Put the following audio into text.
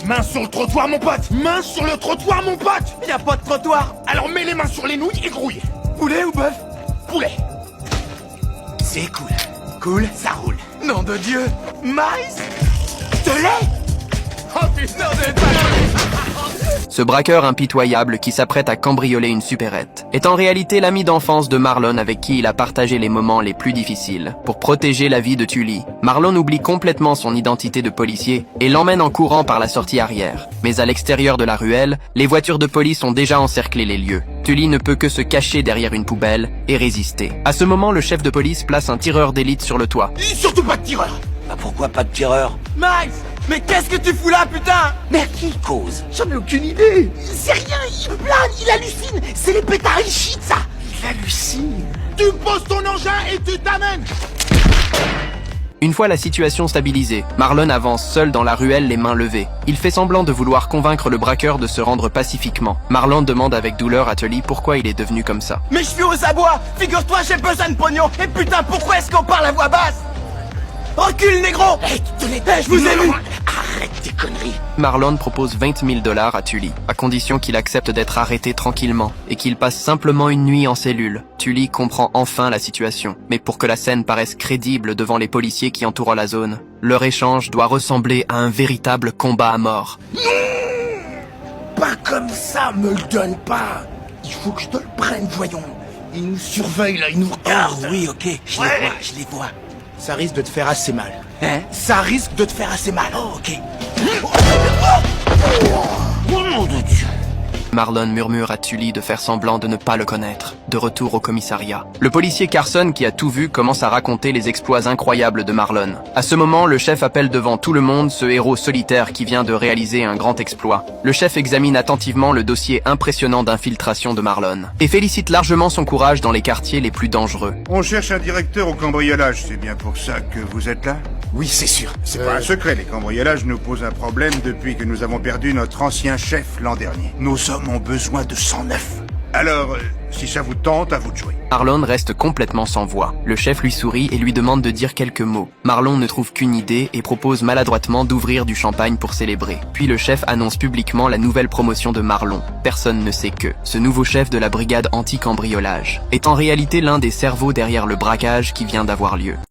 Main sur le trottoir, mon pote. Main sur le trottoir, mon pote. Y a pas de trottoir. Alors mets les mains sur les nouilles et grouille. Poulet ou bœuf? Poulet. C'est cool. Cool. Ça roule. Nom de Dieu. Maïs. De lait. Oh putain de Ce braqueur impitoyable qui s'apprête à cambrioler une supérette est en réalité l'ami d'enfance de Marlon avec qui il a partagé les moments les plus difficiles. Pour protéger la vie de Tully, Marlon oublie complètement son identité de policier et l'emmène en courant par la sortie arrière. Mais à l'extérieur de la ruelle, les voitures de police ont déjà encerclé les lieux. Tully ne peut que se cacher derrière une poubelle et résister. À ce moment, le chef de police place un tireur d'élite sur le toit. Surtout pas de tireur. Bah pourquoi pas de tireur? Maïs. Mais qu'est-ce que tu fous là, putain? Mais à qui cause? J'en ai aucune idée. C'est rien, il plane, il hallucine. C'est les pétards et shit, ça. Il hallucine. Tu poses ton engin et tu t'amènes. Une fois la situation stabilisée, Marlon avance seul dans la ruelle les mains levées. Il fait semblant de vouloir convaincre le braqueur de se rendre pacifiquement. Marlon demande avec douleur à Tully pourquoi il est devenu comme ça. Mais je suis aux abois. Figure-toi, j'ai besoin de pognon. Et putain, pourquoi est-ce qu'on parle à voix basse? Recule, négro. Je vous ai vu. Arrête tes conneries. Marlon propose $20 000 à Tully, à condition qu'il accepte d'être arrêté tranquillement et qu'il passe simplement une nuit en cellule. Tully comprend enfin la situation, mais pour que la scène paraisse crédible devant les policiers qui entourent la zone, leur échange doit ressembler à un véritable combat à mort. Pas comme ça, me le donne pas. Il faut que je te le prenne, voyons. Il nous surveille là, il nous Ah regarde. oui, ok, je les vois. Ça risque de te faire assez mal. Hein? Ça risque de te faire assez mal. Oh, ok. Oh nom de Dieu. Marlon murmure à Tully de faire semblant de ne pas le connaître. De retour au commissariat, le policier Carson, qui a tout vu, commence à raconter les exploits incroyables de Marlon. À ce moment, le chef appelle devant tout le monde ce héros solitaire qui vient de réaliser un grand exploit. Le chef examine attentivement le dossier impressionnant d'infiltration de Marlon et félicite largement son courage dans les quartiers les plus dangereux. On cherche un directeur au cambriolage, c'est bien pour ça que vous êtes là? Oui, c'est sûr. C'est pas un secret, les cambriolages nous posent un problème depuis que nous avons perdu notre ancien chef l'an dernier. Nos hommes ont besoin de sang neuf. Alors, si ça vous tente, à vous de jouer. Marlon reste complètement sans voix. Le chef lui sourit et lui demande de dire quelques mots. Marlon ne trouve qu'une idée et propose maladroitement d'ouvrir du champagne pour célébrer. Puis le chef annonce publiquement la nouvelle promotion de Marlon. Personne ne sait que ce nouveau chef de la brigade anti-cambriolage est en réalité l'un des cerveaux derrière le braquage qui vient d'avoir lieu.